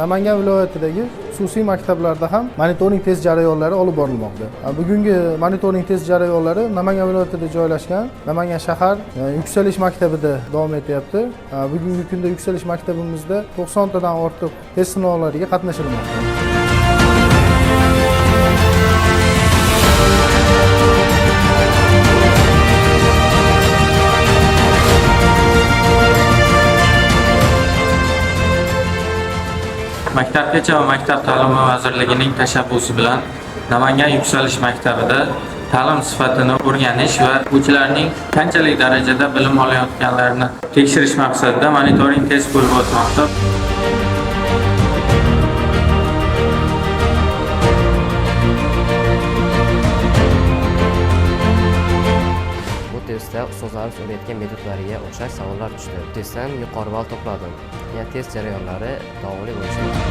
Namangan viloyatidagi xususiy maktablarda ham monitoring test jarayonlari olib borilmoqda. Bugungi monitoring test jarayonlari Namangan viloyatida joylashgan Namangan shahar yuksalish maktabida davom etyapti. Bugungi kunda yuksalish maktabimizda 90 tadan ortiq test sinovlariga qatnashilmoqda. Maktabgacha va Maktab ta'limi vazirligining tashabbusi bilan Namangan yuksalish maktabida ta'lim sifatini o'rganish va o'quvchilarning qanchalik darajada bilim olayotganlarini tekshirish maqsadida monitoring test bo'lib o'tmoqda. Bu testda ustozlarimiz o'rgatgan metodlariga o'xshash savollar tushdi. Testdan yuqori ball to'pladim. Test jarayonlari davomli bo'lishmoqda.